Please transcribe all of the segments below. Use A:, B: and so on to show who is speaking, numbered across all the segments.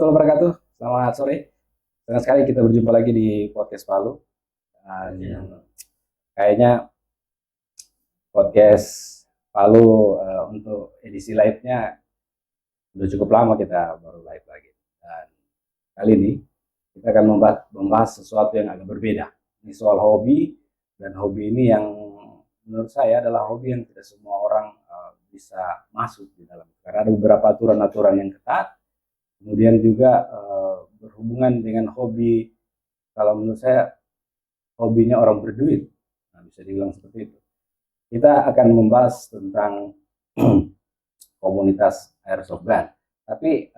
A: warahmatullahi wabarakatuh. Selamat sore. Senang sekali kita berjumpa lagi di podcast Palu. Kayaknya podcast Palu untuk edisi live-nya sudah cukup lama kita baru live lagi. Dan kali ini kita akan membahas sesuatu yang agak berbeda. Ini soal hobi, dan hobi ini yang menurut saya adalah hobi yang tidak semua orang bisa masuk di dalam. Karena ada beberapa aturan-aturan yang ketat. Kemudian juga berhubungan dengan hobi, kalau menurut saya hobinya orang berduit, nah, bisa dibilang seperti itu. Kita akan membahas tentang komunitas airsoft gun. Tapi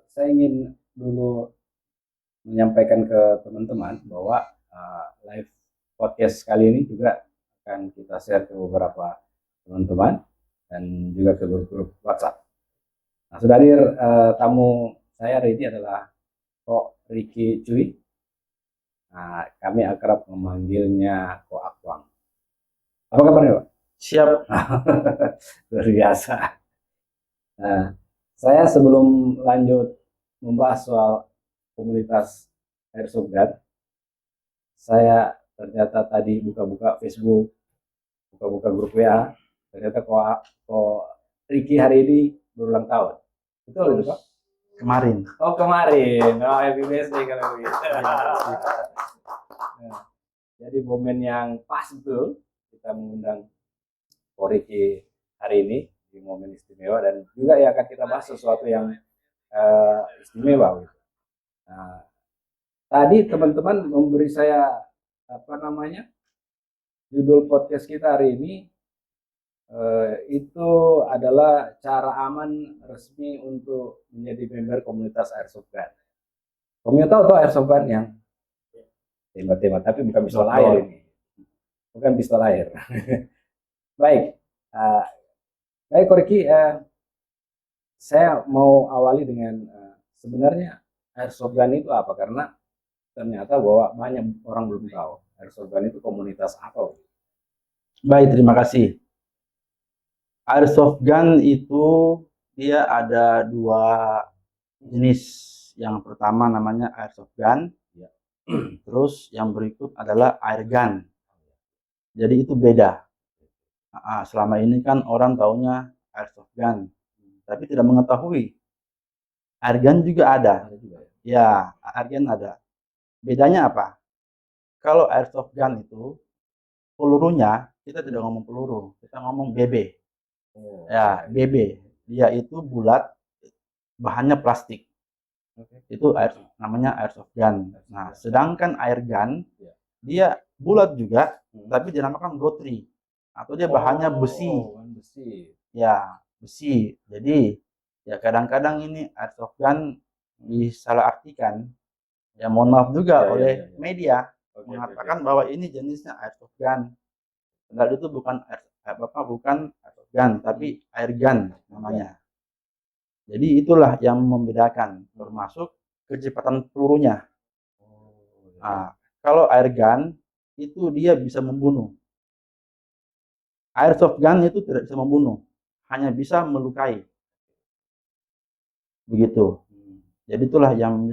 A: saya ingin dulu menyampaikan ke teman-teman bahwa live podcast kali ini juga akan kita share ke beberapa teman-teman dan juga ke grup-grup WhatsApp. Nah, sudah hadir tamu saya hari ini adalah Ko Ricky Cuy. Nah, kami akrab memanggilnya Ko Akwang. Apa kabarnya, Pak?
B: Siap.
A: Luar biasa. Nah, saya sebelum lanjut membahas soal komunitas airsoft gun, saya ternyata tadi buka-buka Facebook, buka-buka grup WA, ternyata Ko Ricky hari ini berulang tahun. Betul itu, Pak?
B: Kemarin.
A: Oh, kemarin. Oh, happy birthday kalau begitu. Nah, jadi momen yang pas betul kita mengundang Ko Ricky hari ini di momen istimewa, dan juga ya akan kita bahas sesuatu yang istimewa gitu. Nah, tadi teman-teman memberi saya judul podcast kita hari ini itu adalah cara aman resmi untuk menjadi member komunitas airsoft gun. Kamu tahu airsoft gun yang tembak-tembak, tapi bukan pistol air ini, bukan pistol air. Baik, baik Koriki, saya mau awali dengan sebenarnya airsoft gun itu apa, karena ternyata bahwa banyak orang belum tahu airsoft gun itu komunitas apa.
B: Baik, terima kasih. Airsoft gun itu dia ada dua jenis. Yang pertama namanya airsoft gun,
A: ya.
B: Terus yang berikut adalah air gun. Jadi itu beda. Selama ini kan orang taunya airsoft gun, tapi tidak mengetahui air gun juga ada. Ya, air gun ada. Bedanya apa? Kalau airsoft gun itu pelurunya kita tidak ngomong peluru, kita ngomong BB. Ya, BB. Dia itu bulat, bahannya plastik. Itu namanya airsoft gun. Nah, sedangkan air gun dia bulat juga, tapi dinamakan gotri, atau dia bahannya besi. Ya, besi. Jadi ya kadang-kadang ini airsoft gun disalahartikan. Ya mohon maaf juga oleh media mengatakan bahwa ini jenisnya airsoft gun. Padahal itu bukan airsoft gun, tapi air gun namanya. Jadi itulah yang membedakan, termasuk kecepatan pelurunya. Nah, kalau air gun itu dia bisa membunuh. Airsoft gun itu tidak bisa membunuh, hanya bisa melukai. Begitu. Jadi itulah yang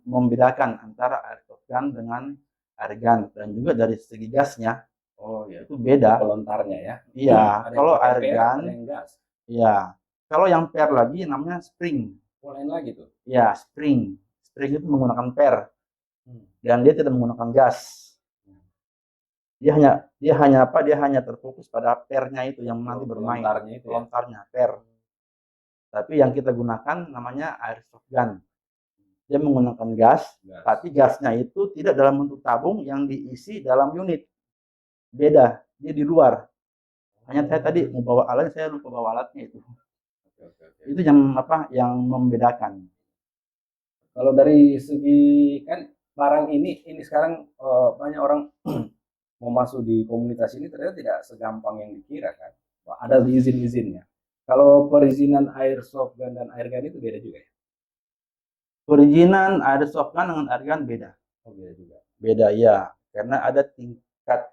B: membedakan antara airsoft gun dengan air gun, dan juga dari segi gasnya.
A: Oh ya,
B: itu beda.
A: Pelontarnya ya.
B: Iya, kalau air gun,
A: iya.
B: Kalau yang per lagi namanya spring.
A: Lain lagi tuh.
B: Ya, spring. Spring itu menggunakan per. Dan dia tidak menggunakan gas. Dia hanya terfokus pada pernya itu yang nanti bermain. Pelontarnya per. Tapi yang kita gunakan namanya airsoft gun. Dia menggunakan gas, tapi gasnya itu tidak dalam bentuk tabung yang diisi dalam unit. Beda, dia di luar. Hanya saya tadi mau bawa alat, saya lupa bawa alatnya itu. Itu yang membedakan.
A: Kalau dari segi kan barang ini sekarang banyak orang mau masuk di komunitas ini ternyata tidak segampang yang dikira kan. Ada izin-izinnya. Kalau perizinan airsoft gun dan air gun itu beda juga ya?
B: Perizinan airsoft gun dengan air gun beda.
A: Oh, beda juga.
B: Beda ya, karena ada tingkat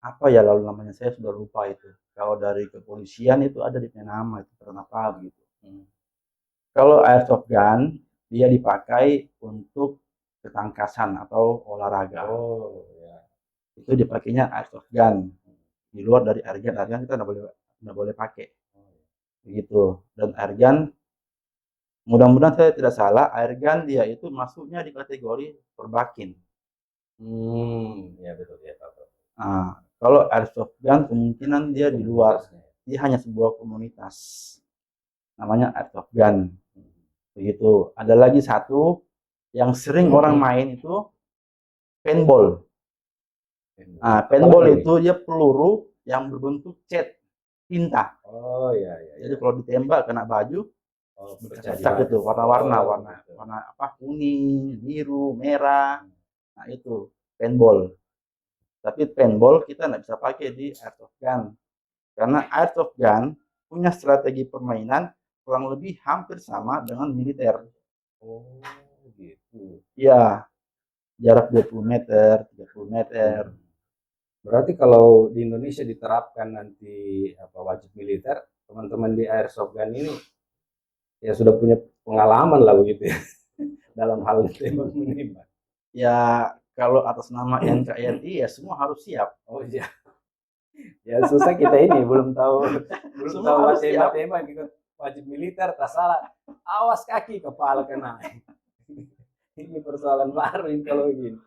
B: lalu namanya saya sudah lupa itu. Kalau dari kepolisian itu ada di nama itu kenapa begitu. Kalau airsoft gun dia dipakai untuk ketangkasan atau olahraga.
A: Oh, ya.
B: Itu dipakainya airsoft gun. Di luar dari airgun, airgun kita nggak boleh pakai. Begitu. Dan airgun, mudah-mudahan saya tidak salah, airgun dia itu masuknya di kategori perbakin.
A: Ya betul ya, tahu.
B: Nah, kalau airsoft gun kemungkinan dia di luar. Dia hanya sebuah komunitas. Namanya airsoft gun. Begitu. Ada lagi satu yang sering orang main itu paintball. Nah, paintball itu dia peluru yang berbentuk cat tinta.
A: Oh ya,
B: Jadi kalau ditembak kena baju, bercak-cak itu warna apa, kuning, biru, merah. Nah itu paintball. Tapi paintball kita nggak bisa pakai di airsoft gun karena airsoft gun punya strategi permainan kurang lebih hampir sama dengan militer.
A: Oh gitu.
B: Ya, jarak 20 meter, 30 meter.
A: Berarti kalau di Indonesia diterapkan nanti wajib militer, teman-teman di airsoft gun ini ya sudah punya pengalaman lah begitu ya dalam hal tembak menembak.
B: Ya kalau atas nama NKRI ya semua harus siap.
A: Oh iya. Ya susah kita ini belum tahu tembak ikut wajib militer, tak salah. Awas kaki kepala kena. Ini persoalan baru ini kalau begini.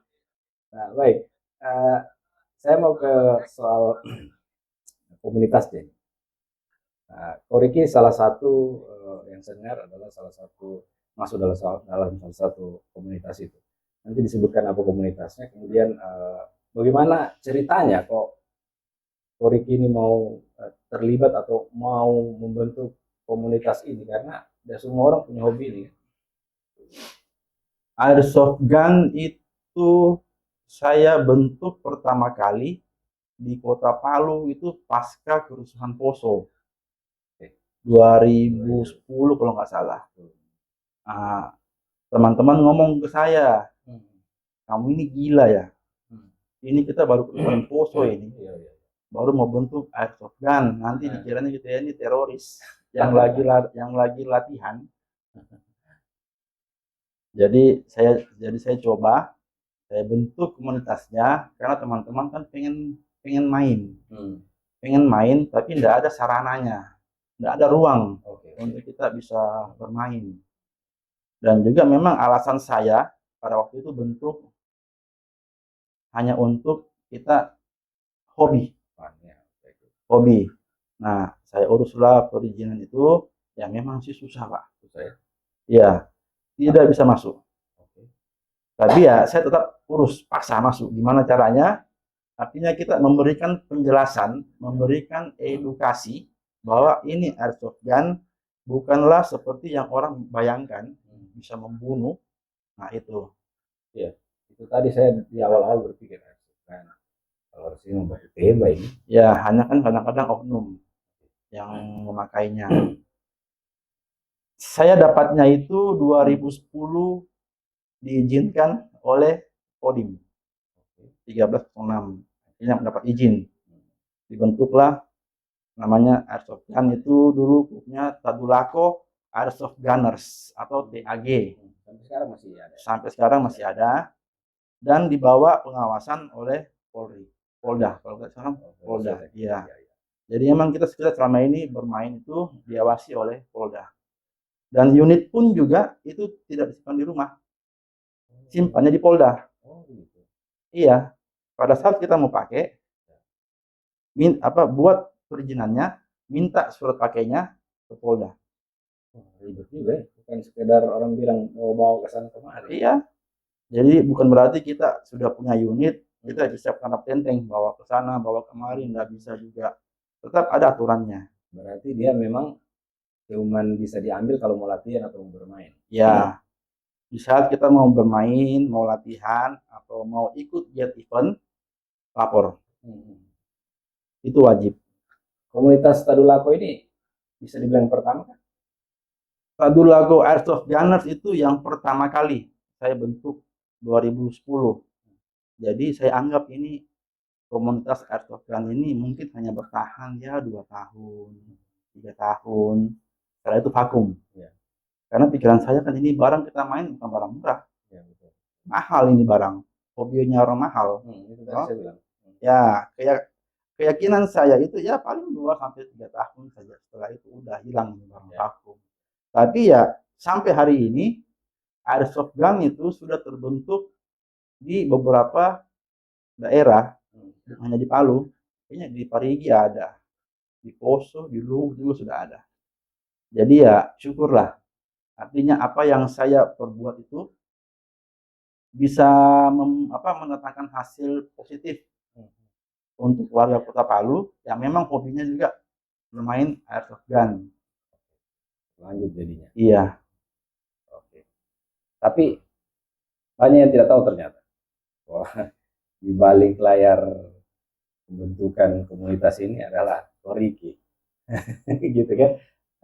A: Nah baik, saya mau ke soal komunitas deh. Nah, Koriki salah satu yang saya dengar adalah salah satu masuk dalam salah satu komunitas itu. Nanti disebutkan apa komunitasnya, kemudian bagaimana ceritanya kok Koriki ini mau terlibat atau mau membentuk komunitas ini, karena tidak semua orang punya hobi ini.
B: Airsoft gun itu saya bentuk pertama kali di Kota Palu itu pasca kerusuhan Poso 2010 kalau nggak salah. Nah, teman-teman ngomong ke saya, kamu ini gila ya, ini kita baru kerusuhan Poso ini, baru mau bentuk airsoft gun, nanti dikiranya kita ini teroris yang lagi latihan. Jadi saya coba, saya bentuk komunitasnya karena teman-teman kan pengen main, tapi tidak ada sarananya, tidak ada ruang untuk kita bisa bermain. Dan juga memang alasan saya pada waktu itu bentuk hanya untuk kita hobi. Nah, saya uruslah perizinan itu, ya memang sih susah Pak. Ya, tidak bisa masuk. Tapi ya saya tetap urus, paksa masuk. Gimana caranya? Artinya kita memberikan penjelasan, memberikan edukasi bahwa ini airsoft gun bukanlah seperti yang orang bayangkan bisa membunuh. Nah itu.
A: Ya, itu tadi saya di awal-awal berpikir kan kalau harusnya membantu tembak ini.
B: Ya hanya kan kadang-kadang oknum yang memakainya. Saya dapatnya itu 2010 diizinkan oleh Kodim 1306. Ini yang mendapat izin. Dibentuklah namanya airsoft gun, itu dulu grupnya Tadulako Airsoft Gunners atau TAG. Sampai sekarang masih ada dan dibawa pengawasan oleh Polda. Kalau nggak salah Polda. Iya. Jadi memang kita selama ini bermain itu diawasi oleh Polda. Dan unit pun juga itu tidak disimpan di rumah, simpannya di Polda. Iya. Pada saat kita mau pakai, buat perizinannya, minta surat pakainya ke Polda.
A: Ribet juga ya, bukan sekedar orang bilang mau bawa ke sana kemari.
B: Iya. Jadi bukan berarti kita sudah punya unit, kita bisa tangkap tenteng bawa ke sana, bawa kemari, nggak bisa juga. Tetap ada aturannya.
A: Berarti dia memang cuman bisa diambil kalau mau latihan atau mau bermain.
B: Ya. Di saat kita mau bermain, mau latihan, atau mau ikut jet event, lapor. Itu wajib.
A: Komunitas Tadulako ini bisa dibilang pertama kan?
B: Tadulako Airsoft Gunners itu yang pertama kali saya bentuk 2010. Jadi saya anggap ini komunitas airsoft gun ini mungkin hanya bertahan ya 2 tahun, 3 tahun. Setelah itu vakum. Karena pikiran saya kan ini barang kita main bukan barang murah,
A: Ya, betul.
B: mahal ini barang, hobinya orang mahal.
A: Itu tadi
B: Oh,
A: saya bilang.
B: ya kayak keyakinan saya itu ya paling 2 sampai 3 tahun saja, setelah itu udah hilang ini barang
A: Ya.
B: vakum. Tapi ya sampai hari ini airsoft gun itu sudah terbentuk di beberapa daerah, hanya di Palu, kayaknya di Parigi ada, di Poso, di Luwu juga sudah ada. Jadi ya syukurlah, artinya apa yang saya perbuat itu bisa mendatangkan hasil positif untuk warga Kota Palu yang memang hobinya juga bermain airsoft gun.
A: Lanjut jadinya.
B: Iya,
A: Oke. Tapi banyak yang tidak tahu ternyata bahwa di balik layar pembentukan komunitas ini adalah Koriki. Gitu kan.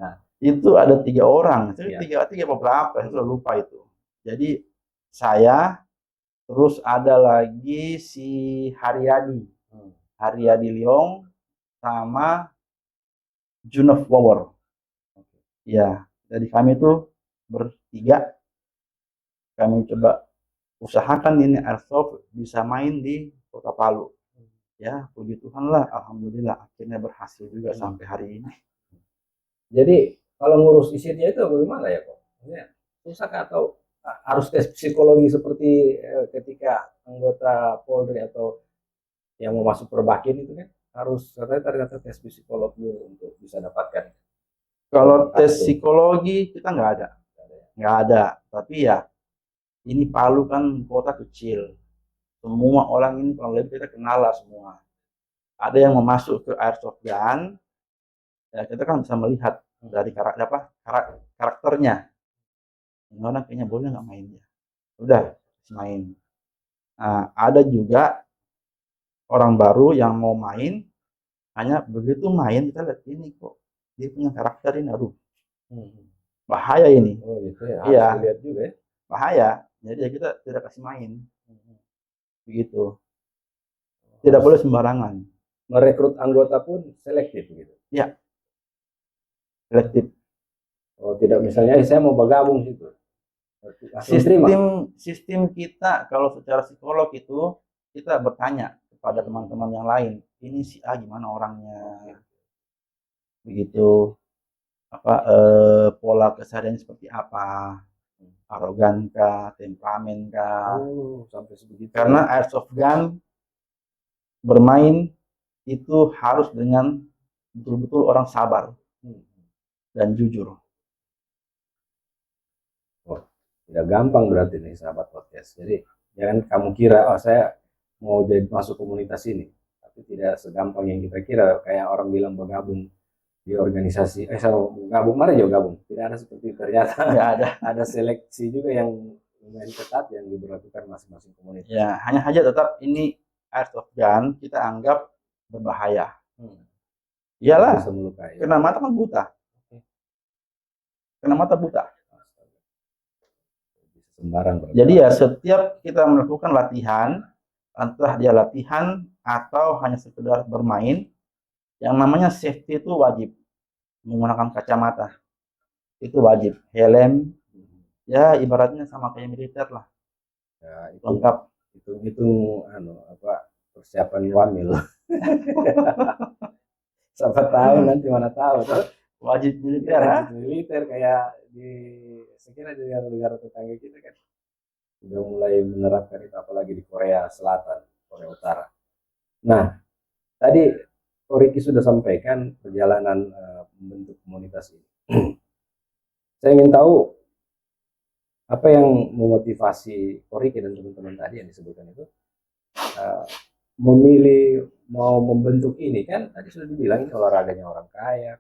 A: Nah,
B: itu ada 3 orang, itu
A: Iya.
B: tiga beberapa, saya sudah lupa itu. Jadi saya, terus ada lagi si Haryadi, Haryadi Leong, sama Junov Power. Ya, jadi kami itu bertiga, kami coba usahakan ini airsoft bisa main di Kota Palu. Ya, puji Tuhan lah, alhamdulillah akhirnya berhasil juga sampai hari ini.
A: Jadi kalau ngurus isinya itu bagaimana ya kok? Maksudnya susah kah atau harus tes psikologi seperti ketika anggota Polri atau yang mau masuk perbakin itu kan harus katanya ternyata tes psikologi untuk bisa dapatkan.
B: Kalau tes
A: Kartu.
B: psikologi kita nggak ada. Tapi ya ini Palu kan kota kecil. Semua orang ini kalau lebih kita kenal lah semua. Ada yang mau masuk ke airsoft gun, ya kita kan bisa melihat dari karakternya. Ini orang kayaknya boleh nggak main ya? Udah main. Nah, ada juga orang baru yang mau main, hanya begitu main kita lihat ini kok dia punya karakter ini, aduh bahaya ini.
A: Oh gitu ya,
B: Iya,
A: harus dilihat juga ya.
B: bahaya. Jadi ya kita tidak kasih main. Begitu. Tidak boleh sembarangan.
A: Merekrut anggota pun selektif gitu.
B: Ya, selektif.
A: Oh tidak, misalnya saya mau bergabung situ. Langsung terima.
B: Sistem kita kalau secara psikolog itu kita bertanya kepada teman-teman yang lain, ini si A gimana orangnya, begitu, pola keseharian seperti apa, arogan kah, temperamen kah.
A: Oh, sampai sebegitu.
B: Karena airsoft gun bermain itu harus dengan betul-betul orang sabar dan jujur.
A: Oh, tidak gampang berarti nih sahabat podcast. Jadi jangan kamu kira, oh saya mau jadi masuk komunitas ini, tapi tidak segampang yang kita kira. Kayak orang bilang bergabung di organisasi, saya mau gabung, mana juga gabung. Tidak ada seperti itu. Ternyata
B: Nggak ada.
A: ada seleksi juga yang lumayan ketat yang diberlakukan masing-masing komunitas.
B: Ya, hanya saja tetap ini airsoft gun kita anggap berbahaya. Iyalah,
A: Bisa melukai.
B: kena mata kan buta. Kena mata buta.
A: Sembarang.
B: Jadi ya setiap kita melakukan latihan, entah dia latihan atau hanya sekedar bermain, yang namanya safety itu wajib. Menggunakan kacamata itu wajib, helm ya ibaratnya sama kayak militer lah.
A: Ya, itu
B: Lengkap.
A: Itu persiapan wamil. Siapa tahu nanti mana tahu tuh.
B: Wajib militer ya.
A: Militer kayak sekira di negara tetangga kita kan udah mulai menerapkan itu, apalagi di Korea Selatan, Korea Utara. Nah, tadi Koriki sudah sampaikan perjalanan membentuk komunitas ini. Saya ingin tahu apa yang memotivasi Koriki dan teman-teman tadi yang disebutkan itu memilih mau membentuk ini. Kan tadi sudah dibilang ini olahraganya orang kaya,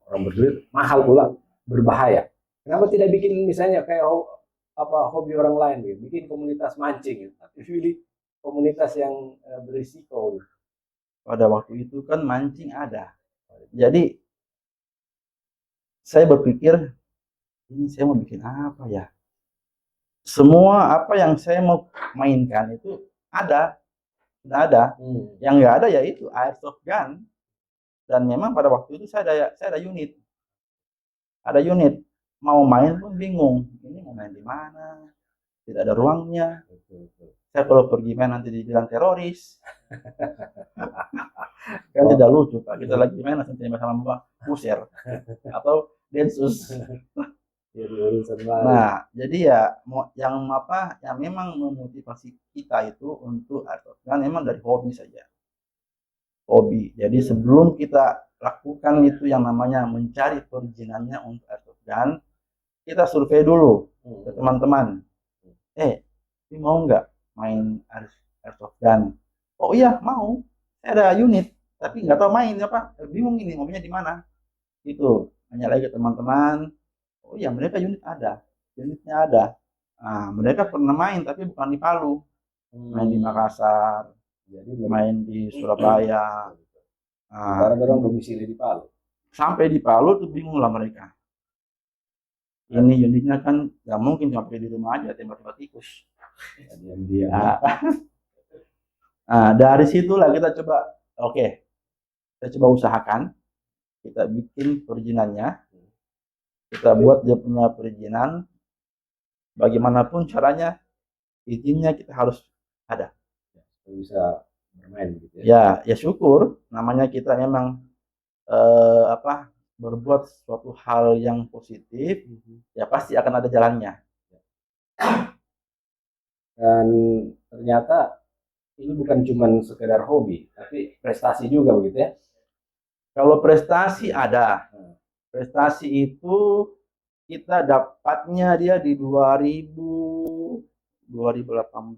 A: orang berduit, mahal pula, berbahaya. Kenapa tidak bikin misalnya kayak hobi orang lain gitu, bikin komunitas mancing gitu, tapi pilih komunitas yang berisiko gitu.
B: Pada waktu itu kan mancing ada. Jadi saya berpikir ini saya mau bikin apa ya? Semua apa yang saya mau mainkan itu ada, sudah ada. Yang nggak ada yaitu airsoft gun. Dan memang pada waktu itu saya ada unit. Ada unit. mau main pun bingung. Ini mau main di mana? Tidak ada ruangnya.
A: Betul, betul.
B: Saya kalau pergi main nanti dibilang teroris. Kan
A: Oh,
B: tidak lucu, Pak. Kita lagi main langsung tembak sama Mbak Pusir atau Densus.
A: jadi urusan lain.
B: Nah, jadi ya yang apa yang memang memotivasi kita itu untuk airsoft gun memang dari hobi saja. Hobi. Jadi sebelum kita lakukan itu yang namanya mencari perizinannya untuk airsoft gun, kita survei dulu ke teman-teman. Ini mau nggak main airsoft gun? Oh iya mau. Saya ada unit, tapi nggak tahu main apa. Bingung ini maunya di mana. Itu hanya lagi ke teman-teman. Oh iya mereka unitnya ada. Nah, mereka pernah main tapi bukan di Palu, main di Makassar,
A: Jadi
B: main di Surabaya.
A: sementara
B: Nah,
A: dorong domisili di Palu.
B: sampai di Palu tuh bingung lah mereka. Ini unitnya kan nggak mungkin sampai di rumah aja tembak-tembak tikus.
A: Diam-diam.
B: Nah, dari situlah kita coba, oke, kita coba usahakan, kita bikin perizinannya, kita buat dia punya perizinan, bagaimanapun caranya, izinnya kita harus ada.
A: Bisa bermain gitu ya.
B: Ya syukur, namanya kita memang berbuat suatu hal yang positif, ya pasti akan ada jalannya.
A: Dan ternyata ini bukan cuma sekedar hobi, tapi prestasi juga begitu ya.
B: Kalau prestasi ada, prestasi itu kita dapatnya dia di 2018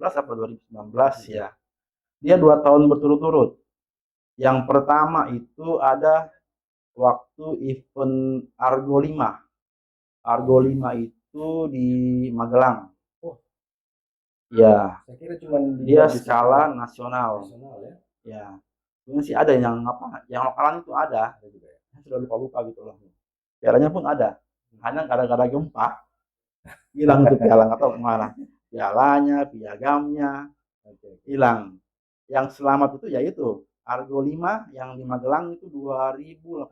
B: atau 2019 ya. Dia 2 tahun berturut-turut. Yang pertama itu ada waktu event Argo 5. Argo 5 itu di Magelang.
A: Oh.
B: Ya.
A: Saya kira cuma
B: dia skala nasional.
A: Ya.
B: Ya. Ini sih ada yang apa? Yang lokalan itu ada. Juga ya. Saya sudah lupa gitu loh. Pialanya pun ada. Hanya gara-gara gempa hilang itu piala atau kemana? Pialanya, piagamnya hilang. Yang selamat itu yaitu Argo 5 yang di Magelang itu 2018.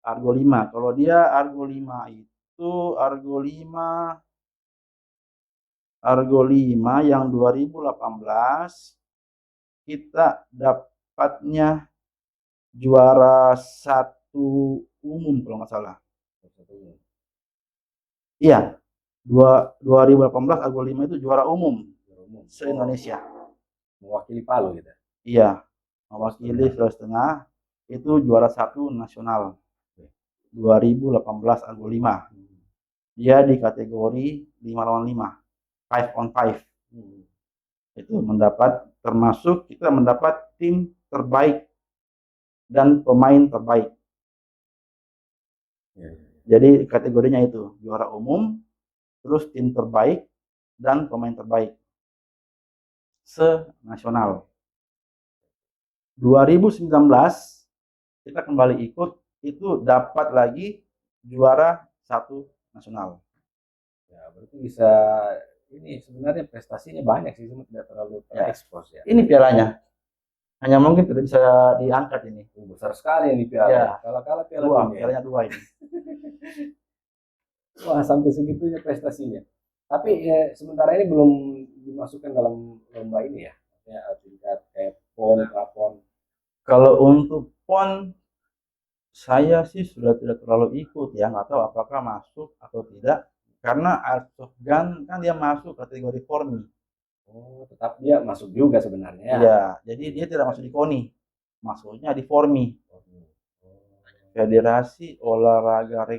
B: Argo 5. Kalau dia Argo 5 itu Argo 5 yang 2018 kita dapatnya juara 1 umum kalau nggak salah. Iya. 2018 Argo 5 itu juara umum se-Indonesia.
A: Mewakili Palu gitu.
B: Iya, mewakili Sulawesi Tengah itu juara 1 nasional 2018 Argo 5. Dia di kategori 5 lawan 5, 5 on 5. Itu termasuk kita mendapat tim terbaik dan pemain terbaik. Jadi kategorinya itu juara umum, terus tim terbaik dan pemain terbaik se-nasional. 2019 kita kembali ikut, itu dapat lagi juara 1 nasional.
A: Ya, berarti bisa ini sebenarnya prestasinya banyak sih, cuma tidak terlalu terekspos ya.
B: Ini pialanya. Hanya mungkin tidak bisa diangkat ini.
A: Besar sekali ini piala. Ya. Kalau piala
B: pialanya 2 ini.
A: Wah, sampai segitunya prestasinya. Tapi sementara ini belum dimasukkan dalam lomba ini ya. Ya, tingkat kayak PON, Prapon.
B: Kalau untuk PON saya sih sudah tidak terlalu ikut ya, nggak tahu apakah masuk atau tidak. Karena airsoft gun kan dia masuk kategori Formi.
A: Oh, tetap dia masuk juga sebenarnya.
B: Iya, jadi dia tidak masuk di KONI. Masuknya di Formi. Federasi Olahraga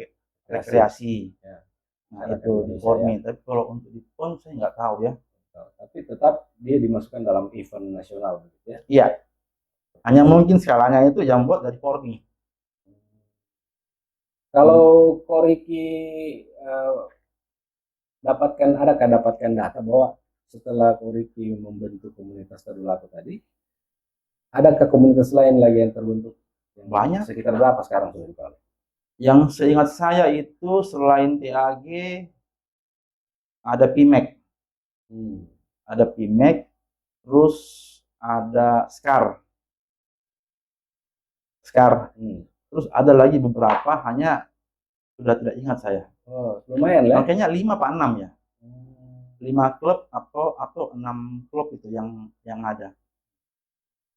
B: Rekreasi. Ya. Nah, itu di Formi. Ya. Tapi kalau untuk di PON saya nggak tahu ya.
A: Tapi tetap dia dimasukkan dalam event nasional gitu ya.
B: Iya. Hanya mungkin skalanya itu yang buat dari Formi.
A: Kalau Koriki dapatkan data bahwa setelah Koriki membentuk komunitas Tadulako tadi, adakah komunitas lain lagi yang terbentuk?
B: Banyak.
A: Sekitar berapa sekarang sudah di Palu?
B: Yang seingat saya itu selain TAG ada PIMEK. Ada PIMEK, terus ada SCAR. Terus ada lagi beberapa, hanya sudah tidak ingat saya.
A: Oh, lumayan lah.
B: Kayaknya 5 apa 6 ya.
A: Hmm.
B: 5 klub atau 6 klub itu yang ada.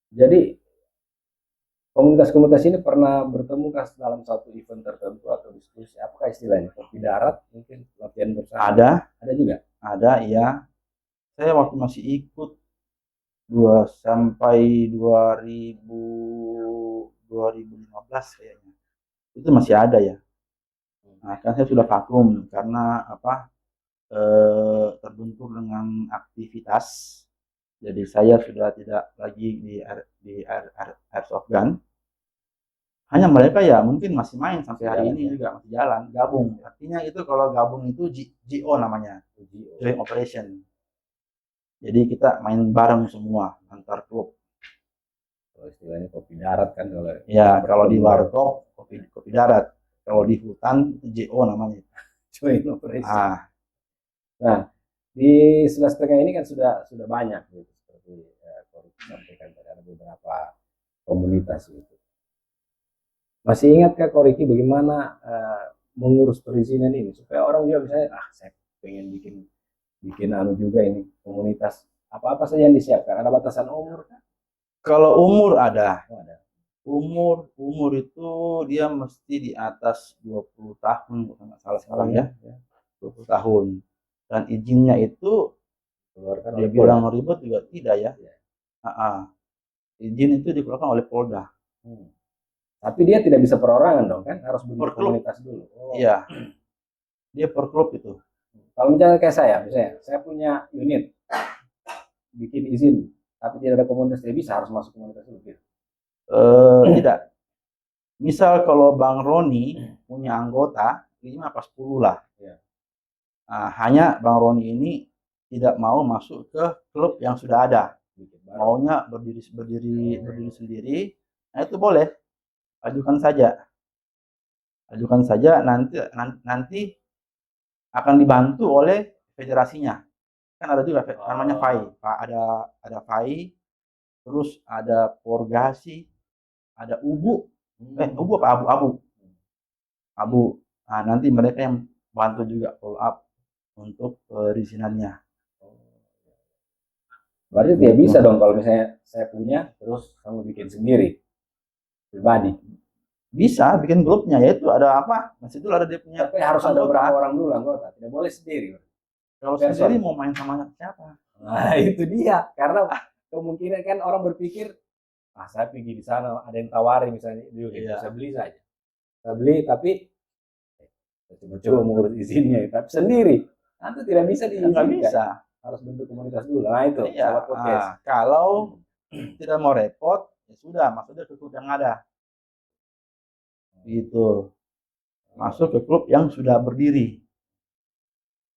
A: Jadi komunitas-komunitas ini pernah bertemu kah dalam satu event tertentu atau diskusi? Apakah istilahnya kopi darat mungkin latihan bersama? Ada juga.
B: Ada ya. Saya waktu masih ikut 2015 kayaknya. Itu masih ada ya. Nah, kan saya sudah vakum karena terbentur dengan aktivitas. Jadi saya sudah tidak lagi di airsoft gun. Hanya mereka ya mungkin masih main sampai hari ini juga masih jalan, gabung. Artinya itu kalau gabung itu GO namanya, Joint Operation. Jadi kita main bareng semua antar klub.
A: Kalau istilahnya kopi darat kan kalau
B: ya kalau di warkop kopi darat, kalau di hutan itu JO namanya.
A: Joint Operation. Nah, di Sebelas Tengah ini kan sudah banyak gitu, seperti Koriki sampaikan tadi ada beberapa komunitas gitu. Masih ingatkah Koriki bagaimana mengurus perizinan ini supaya orang juga bisa saya pengen bikin anu juga ini komunitas, apa saja yang disiapkan, ada batasan umur kan?
B: Kalau umur ada.
A: Oh, ada.
B: Umur itu dia mesti di atas 20 tahun kalau nggak salah sekarang ya. 20 tahun. Dan izinnya itu
A: Keluarkan
B: dia bilang ribet juga tidak ya. Izin itu dikeluarkan oleh Polda.
A: Tapi dia tidak bisa perorangan dong kan, harus bentuk komunitas dulu.
B: Iya. Dia per klub itu.
A: Kalau misalnya kayak saya punya unit, bikin izin, tapi tidak ada komunitas, dia bisa harus masuk komunitas dulu gitu.
B: Tidak. Misal kalau Bang Roni punya anggota 5 apa 10 lah. Nah, hanya Bang Roni ini tidak mau masuk ke klub yang sudah ada. Maunya berdiri sendiri. Nah, itu boleh. Ajukan saja, nanti akan dibantu oleh federasinya. Kan ada juga namanya FAI. Ada FAI, terus ada Porgasi, ada UBU. UBU apa Abu. Nah, nanti mereka yang bantu juga follow up untuk perizinannya.
A: Berarti dia bisa dong kalau misalnya saya punya terus kamu bikin sendiri pribadi.
B: Bisa bikin grupnya, yaitu ada apa? Masih itu ada dia punya.
A: Tapi harus ada berapa orang dulu anggota, tidak boleh sendiri.
B: Kalau sendiri mau main sama siapa?
A: Nah, itu dia. Karena kemungkinan kan orang berpikir, saya pergi di sana ada yang tawari misalnya, saya beli saja. Saya beli tapi coba mengurus izinnya, tapi sendiri nanti tidak bisa diizinkan.
B: Nggak bisa.
A: Harus bentuk komunitas dulu. Nah itu.
B: Kalau tidak mau repot, ya sudah maksudnya ke klub yang ada. Gitu. Masuk ke klub yang sudah berdiri.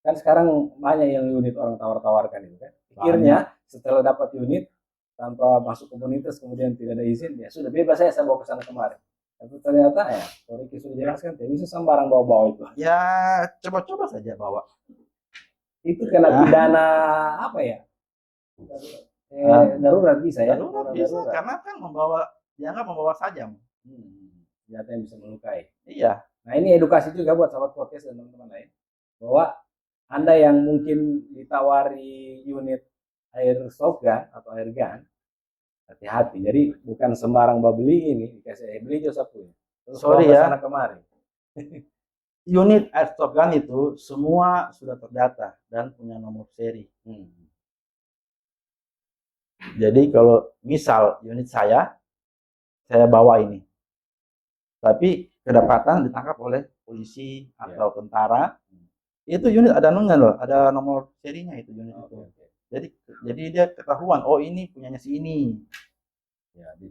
A: Kan sekarang banyak yang unit orang tawar-tawarkan itu kan. Pikirnya setelah dapat unit tanpa masuk komunitas kemudian tidak ada izin, ya sudah bebas saya bawa ke sana kemarin. Tapi ternyata ya, Koriki sudah jelaskan tidak bisa sembarang bawa itu.
B: Ya coba-coba saja bawa.
A: Itu kena pidana apa ya? Darurat bisa ya?
B: Darurat bisa karena kan dianggap membawa sajam.
A: Senjata yang bisa melukai.
B: Iya.
A: Nah ini edukasi juga buat sahabat podcast dan teman-teman lain, bahwa Anda yang mungkin ditawari unit airsoft gun atau air gun, hati-hati. Jadi bukan sembarang beli ini, dikasih beli aja sapunya.
B: Sorry ya.
A: Sana kemari.
B: Unit airsoft gun itu semua sudah terdata dan punya nomor seri. Jadi kalau misal unit saya bawa ini, tapi kedapatan ditangkap oleh polisi atau tentara, itu unit ada nomor serinya itu unit itu. Jadi dia ketahuan, oh ini punyanya si ini.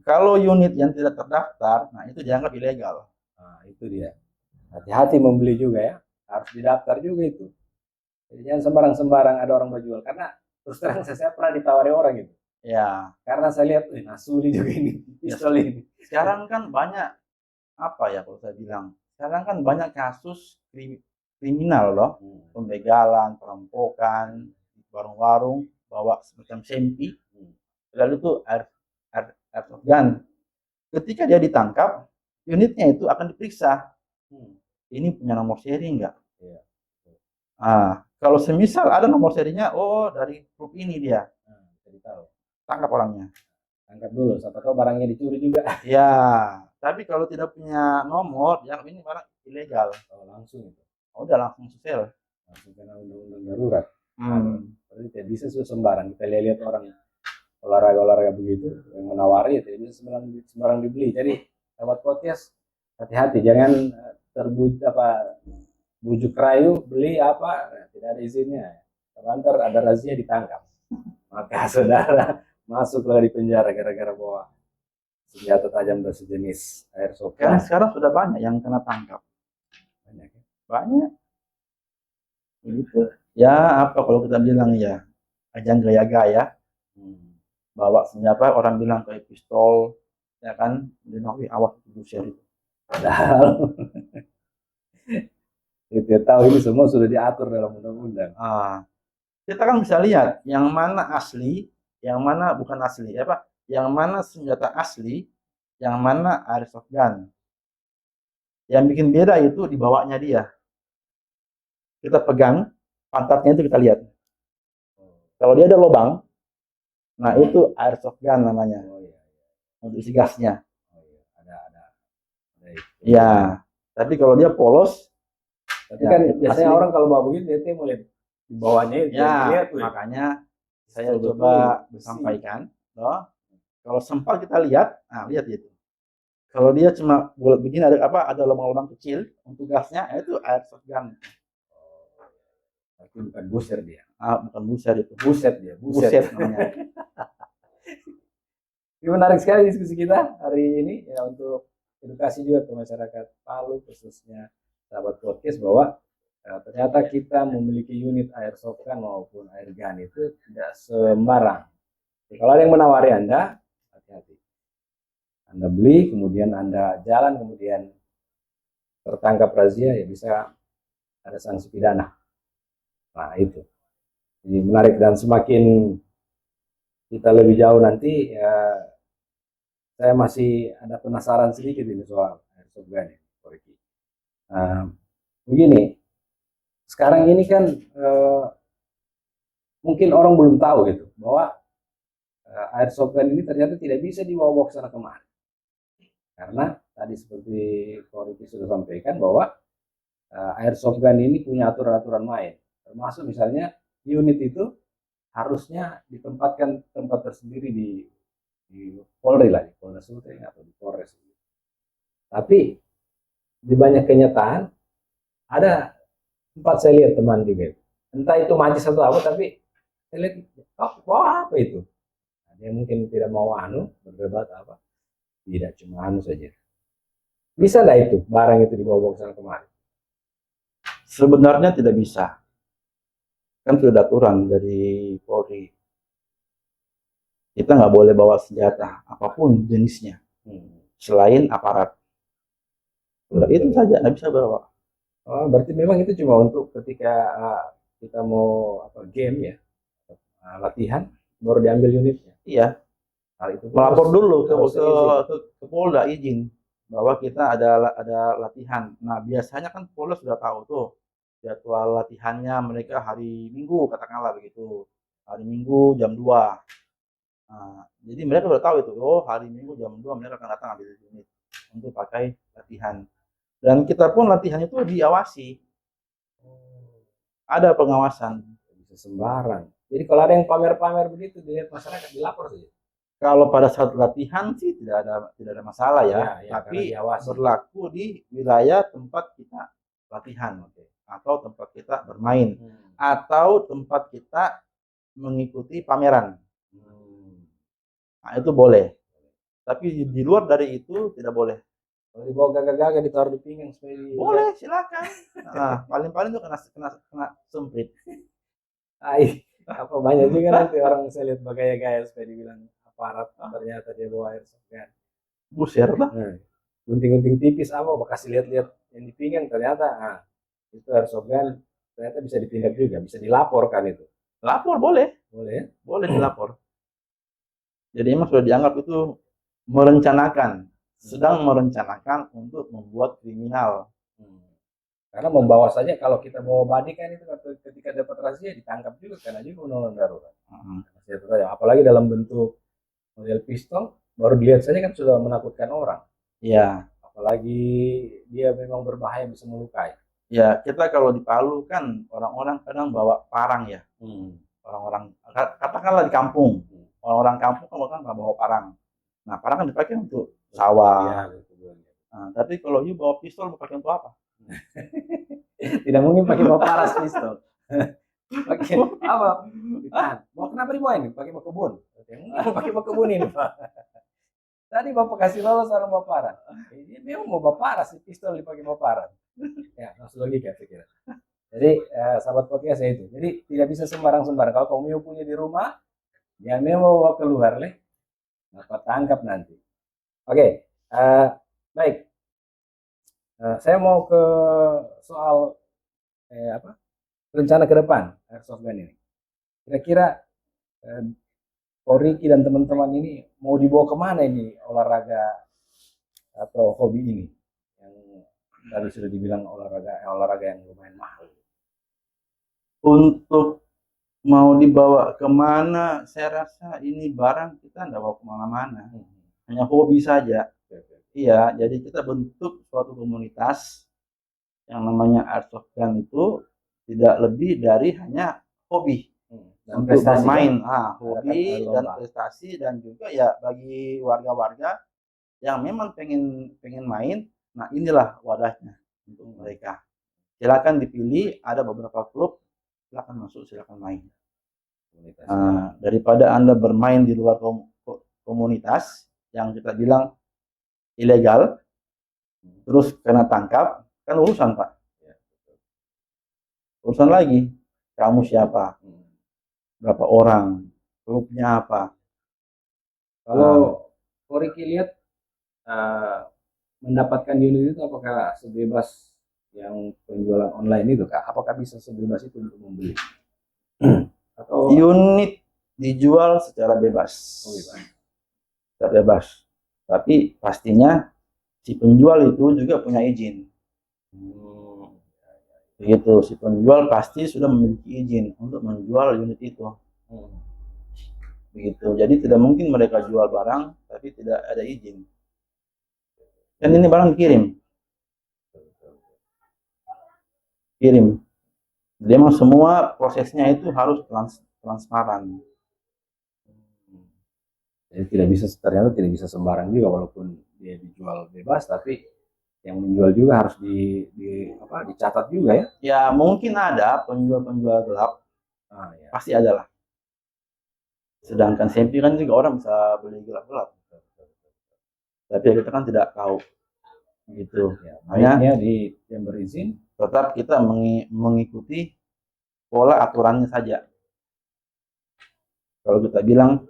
B: Kalau unit yang tidak terdaftar, nah itu dianggap ilegal.
A: Nah itu dia. Hati-hati membeli juga ya, harus didaftar juga itu. Jadi jangan sembarang ada orang berjual, karena terus terang saya pernah ditawari orang gitu.
B: Ya.
A: Karena saya lihat, nasuli juga ini, pistol ini.
B: Sekarang kan banyak apa ya kalau saya bilang, sekarang kan banyak kasus kriminal loh, pembegalan, perampokan, warung-warung bawa semacam sempi, lalu itu airsoft gun. Ketika dia ditangkap, unitnya itu akan diperiksa. ini punya nomor seri enggak?
A: Iya.
B: Kalau semisal ada nomor serinya, oh dari grup ini dia,
A: Nah, jadi tahu.
B: tangkap orangnya.
A: Angkat dulu, siapa tahu barangnya dicuri juga.
B: Ya, tapi kalau tidak punya nomor, yang ini barang ilegal.
A: Oh, langsung itu.
B: Udah langsung sel.
A: Langsung kena undang-undang darurat. Berarti tidak bisa sembarang. Kita lihat orang olahraga begitu yang menawari itu bisa sembarang dibeli. Jadi sahabat podcast hati-hati, jangan bujuk rayu beli apa, tidak ada izinnya. Terlantar ada razia ditangkap. Maka saudara masuklah di penjara gara-gara bawa senjata tajam dan sejenis airsoft
B: Kan
A: gun.
B: sekarang sudah banyak yang kena tangkap.
A: Banyak ya.
B: Banyak. Begitu. Ya apa kalau kita bilang ya, ajang gaya-gaya, bawa senjata orang bilang kayak pistol, ya kan, dinawi awas busir itu.
A: Padahal kita tahu ini semua sudah diatur dalam undang-undang.
B: Kita kan bisa lihat yang mana asli, yang mana bukan asli, apa? Yang mana senjata asli, yang mana airsoft gun. Yang bikin beda itu dibawanya dia. Kita pegang pantatnya itu kita lihat. Kalau dia ada lubang, nah itu airsoft gun namanya.
A: Oh iya.
B: Untuk isi gasnya.
A: Oh iya, ada itu.
B: Ya, tapi kalau dia polos,
A: tapi kan biasanya orang kalau bawa begini dia mau lihat di bawahnya itu.
B: Ya, makanya saya coba sampaikan, loh, kalau sempat kita lihat, nah lihat itu. Kalau dia cuma bulat begini ada lubang-lubang kecil untuk gasnya, itu airsoft gun.
A: Tapi bukan buser dia.
B: Bukan buser itu.
A: Buset dia,
B: Buset namanya.
A: Ini menarik sekali diskusi kita hari ini ya, untuk edukasi juga ke masyarakat Palu, khususnya sahabat podcast, bahwa ternyata kita memiliki unit airsoft gun maupun air gun itu tidak sembarang. Jadi, kalau ada yang menawari Anda, hati-hati. Anda beli, kemudian Anda jalan, kemudian tertangkap razia, ya bisa ada sanksi pidana. Nah itu. Jadi menarik, dan semakin kita lebih jauh nanti, ya, saya masih ada penasaran sedikit ini soal airsoft gun ya, begini, sekarang ini kan mungkin orang belum tahu gitu bahwa airsoft gun ini ternyata tidak bisa dibawa ke sana kemari, karena tadi seperti Ko Riki sudah sampaikan bahwa airsoft gun ini punya aturan-aturan main, termasuk misalnya unit itu harusnya ditempatkan tempat tersendiri di Polri lah, di Polda Sulteng atau di Polres. Tapi di banyak kenyataan ada tempat saya lihat teman juga, entah itu majlis atau apa, tapi saya lihat, apa itu? Dia mungkin tidak mau berdebat apa, tidak, cuma saja. Bisa nggak itu barang itu dibawa ke sana kemari?
B: Sebenarnya tidak bisa. Kan sudah ada aturan dari Polri. Kita nggak boleh bawa senjata apapun jenisnya selain aparat. Itu saja, nggak bisa bawa.
A: Oh, berarti memang itu cuma untuk ketika kita mau game ya, latihan, baru diambil unitnya.
B: Iya.
A: Hal itu
B: melapor dulu ke Polda izin bahwa kita ada latihan. Nah biasanya kan Polda sudah tahu tuh jadwal latihannya mereka hari Minggu, katakanlah begitu, hari Minggu jam 2. Nah, jadi mereka sudah tahu itu, oh hari Minggu jam 2 mereka akan datang ambil unit untuk pakai latihan. Dan kita pun latihan itu diawasi, ada pengawasan.
A: Bisa sembarang. Jadi kalau ada yang pamer-pamer begitu dilihat masyarakat, dilapor saja.
B: Kalau pada saat latihan sih tidak ada masalah ya, tapi berlaku di wilayah tempat kita latihan, atau tempat kita bermain, atau tempat kita mengikuti pameran. Nah itu boleh, tapi di luar dari itu tidak boleh.
A: Kalau dibawa gagah-gagah ditaruh di pinggang supaya
B: boleh, silakan. Nah, paling-paling tuh kena semprit.
A: Apa banyak juga nanti orang saya lihat bergaya-gaya supaya dibilang aparat, ternyata dia bawa airsoft gun.
B: Buser lah.
A: Gunting-gunting tipis apa, kasih lihat-lihat yang di pinggang, ternyata itu airsoft gun, ternyata bisa ditindak juga, bisa dilaporkan itu.
B: Lapor boleh.
A: Boleh ya?
B: Boleh dilapor. Jadi emang sudah dianggap itu merencanakan, sedang merencanakan untuk membuat kriminal.
A: Karena membawa saja, kalau kita bawa body kan itu ketika dapat razia ditangkap juga, karena juga undang-undang darurat. Senjata tajam. Apalagi dalam bentuk model pistol, baru dilihat saja kan sudah menakutkan orang.
B: Iya.
A: Apalagi dia memang berbahaya, bisa melukai.
B: Ya, kita kalau di Palu kan orang-orang kadang bawa parang ya. Orang-orang katakanlah di kampung, orang-orang kampung kan bawa parang. Nah, parang kan dipakai untuk sawah.
A: Iya, betul.
B: Nah, tapi kalau you bawa pistol, pakai untuk apa?
A: Tidak mungkin pakai bawa paras pistol. Pakai apa? Ditahan. Mau kenapa dibawa ini? Pakai mau kebun. Pakai mau kebun ini, Pak. Tadi Bapak kasih lolos orang bawa parang. Ini memang mau bawa paras, pistol dipakai bawa parang. Ya, langsung logika saya kira. Jadi sahabat podcast ya itu. Jadi tidak bisa sembarang-sembarang. Kalau kamu punya di rumah, jangan memang bawa keluar, dapat tangkap nanti. Oke, baik. Saya mau ke soal rencana ke depan Airsoft Gun ini. Kira-kira Riki dan teman-teman ini mau dibawa kemana ini olahraga atau hobi ini? Yang tadi sudah dibilang olahraga yang lumayan mahal.
B: Untuk mau dibawa kemana, saya rasa ini barang kita nggak bawa kemana-mana. Hanya hobi saja. Iya, jadi kita bentuk suatu komunitas yang namanya Airsoft Gun itu tidak lebih dari hanya hobi
A: Dan
B: untuk
A: prestasi
B: bermain,
A: kan?
B: hobi dan prestasi, dan juga ya bagi warga-warga yang memang pengen main. Nah, inilah wadahnya untuk mereka. Silakan dipilih, ada beberapa klub, silakan masuk, silakan main. Daripada Anda bermain di luar komunitas yang kita bilang ilegal, terus kena tangkap, kan urusan, Pak. Urusan lagi, kamu siapa, berapa orang, klubnya apa.
A: Kalau Riki lihat mendapatkan unit itu apakah sebebas yang penjualan online itu, Kak? Apakah bisa sebebas itu untuk membeli? Atau
B: unit dijual secara bebas. Secara bebas. Tapi pastinya si penjual itu juga punya izin. Begitu, si penjual pasti sudah memiliki izin untuk menjual unit itu. Begitu. Jadi tidak mungkin mereka jual barang tapi tidak ada izin. Dan ini barang dikirim. Jadi memang semua prosesnya itu harus transparan.
A: Jadi ternyata tidak bisa sembarang juga, walaupun dia dijual bebas, tapi yang menjual juga harus dicatat juga ya.
B: Ya mungkin ada penjual gelap,
A: ya.
B: Pasti ada lah. Sedangkan SMP kan juga orang bisa beli gelap-gelap. Tapi kita kan tidak tahu, gitu.
A: Ya, makanya di yang berizin
B: tetap kita mengikuti pola aturannya saja. Kalau kita bilang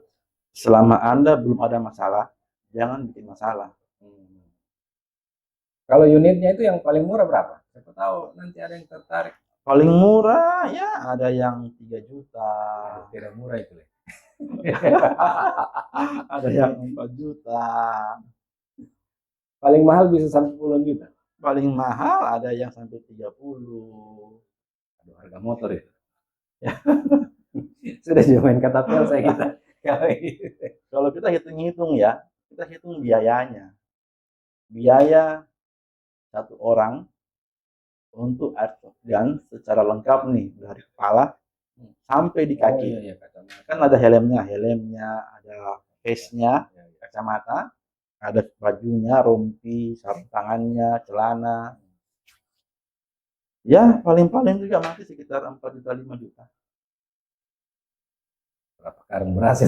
B: selama Anda belum ada masalah, jangan bikin masalah.
A: Kalau unitnya itu yang paling murah berapa? Siapa tahu nanti ada yang tertarik.
B: Paling murah ya ada yang 3 juta.
A: Tidak murah itu.
B: Ada yang 4 juta.
A: Paling mahal bisa sampai puluhan juta.
B: Paling mahal ada yang sampai 30.
A: Aduh, harga motor itu. Sudah main katapel saya kita.
B: Kalau kita hitung-hitung ya, kita hitung biayanya. Biaya satu orang untuk Airsoft Gun secara lengkap nih, dari kepala sampai di kaki. Kan ada helmnya, ada face-nya, kacamata, ada bajunya, rompi, sarung tangannya, celana. Ya, paling-paling juga masih sekitar 4 juta 5 juta.
A: Berapa karung berhasil?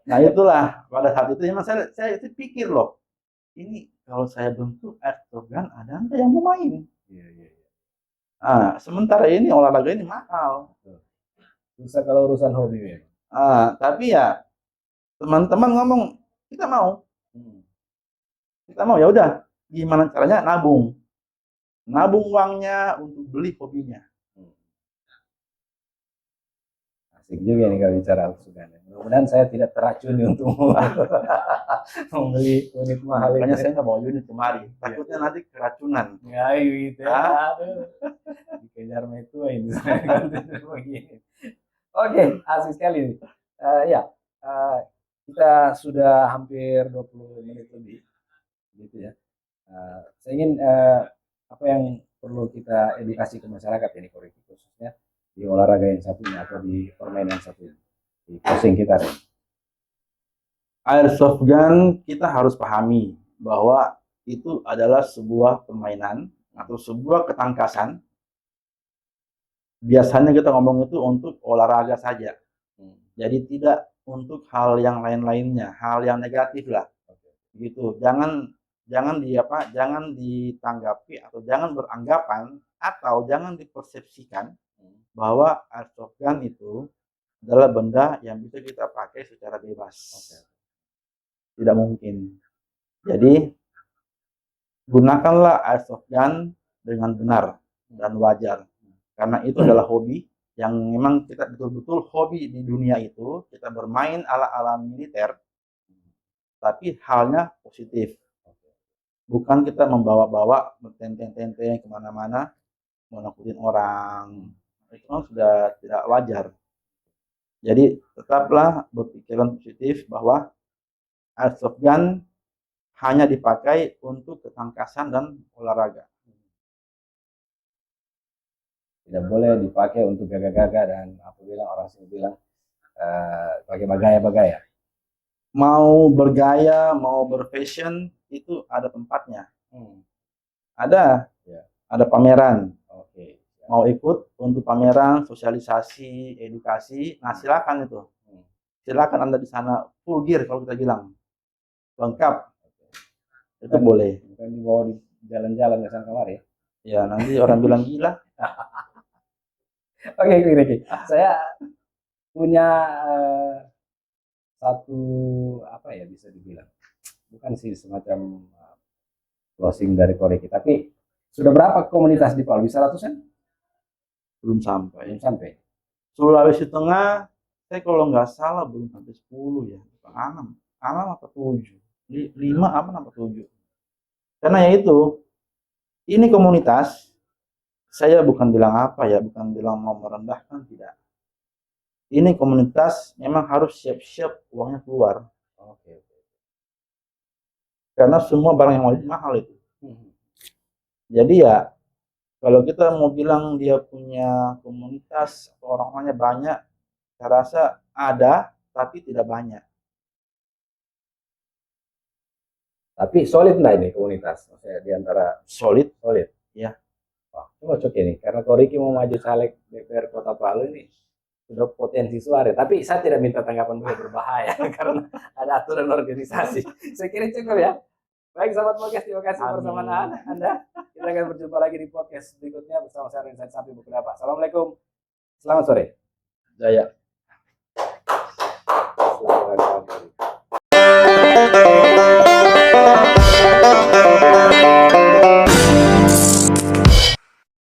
B: Nah itulah, pada saat itu memang saya pikir loh, ini kalau saya bentuk Airsoft Gun, ada nggak yang mau main? Sementara ini olahraga ini mahal.
A: Susah kalau urusan hobi ya.
B: Tapi ya teman-teman ngomong kita mau, ya udah, gimana caranya nabung uangnya untuk beli hobinya.
A: Asik juga nih kalau bicara Al-Sugan. Mudah-mudahan saya tidak teracuni untuk membeli unit mahal
B: Makanya
A: ini.
B: saya nggak mau unit kemari. Takutnya nanti keracunan.
A: Ya gitu ya.
B: Ah.
A: Aduh. Dikejar metu ini begini. Oke, asik sekali nih. Ya, kita sudah hampir 20 menit lebih, gitu ya. Saya ingin apa yang perlu kita edukasi ke masyarakat ini, khususnya di olahraga yang satunya atau di permainan satunya, di closing kita.
B: Airsoft gun kita harus pahami bahwa itu adalah sebuah permainan atau sebuah ketangkasan. Biasanya kita ngomong itu untuk olahraga saja. Jadi tidak untuk hal yang lain-lainnya, hal yang negatif lah. Gitu. Jangan ditanggapi atau jangan beranggapan atau jangan dipersepsikan bahwa airsoft gun itu adalah benda yang bisa kita pakai secara bebas. Tidak mungkin. Jadi gunakanlah airsoft gun dengan benar dan wajar, karena itu adalah hobi yang memang kita betul-betul hobi di dunia itu. Kita bermain ala-ala militer, tapi halnya positif. Bukan kita membawa-bawa tenteng-tenteng kemana-mana mau nakutin orang. Itu kan sudah tidak wajar. Jadi tetaplah berpikiran positif bahwa airsoft gun hanya dipakai untuk ketangkasan dan olahraga.
A: Tidak boleh dipakai untuk gagah-gagah dan apabila orang sini bilang pakai bagaya-bagaya.
B: Mau bergaya, mau berfashion, itu ada tempatnya. Ada, ada pameran.
A: Oke.
B: Mau ikut untuk pameran, sosialisasi, edukasi, nah silakan itu. Silakan Anda di sana full gear kalau kita bilang. Lengkap. Itu boleh.
A: Bukan dibawa di jalan-jalan ke sana kemari.
B: Ya, nanti orang bilang gila.
A: Oke, Ricky. Saya punya satu apa ya bisa dibilang, bukan sih semacam closing dari Koreki, tapi sudah berapa komunitas di Palu? Bisa ratusan?
B: Belum sampai.
A: Belum sampai.
B: Sulawesi Tengah, saya kalau nggak salah belum sampai 10 ya. 6 apa 7. 5 apa 7. Karena ya itu, ini komunitas, saya bukan bilang apa ya, bukan bilang mau merendahkan, tidak. Ini komunitas memang harus siap-siap uangnya keluar.
A: Oke.
B: Karena semua barang yang mahal itu. Jadi ya, kalau kita mau bilang dia punya komunitas atau orang-orangnya banyak, saya rasa ada, tapi tidak banyak.
A: Tapi solid nggak ini komunitas? Maksudnya di antara
B: Solid.
A: Ya. Wah, cocok ini. Karena Koreki mau maju caleg DPR Kota Palu ini sudah potensi suara. Tapi saya tidak minta tanggapan beliau berbahaya karena ada aturan organisasi. Saya kira cukup ya. Baik, sahabat podcast, terima kasih bersama Anda. Kita akan berjumpa lagi di podcast berikutnya bersama saya Rinsan Sapi Bukudapa. Assalamualaikum. Selamat sore.
B: Jaya.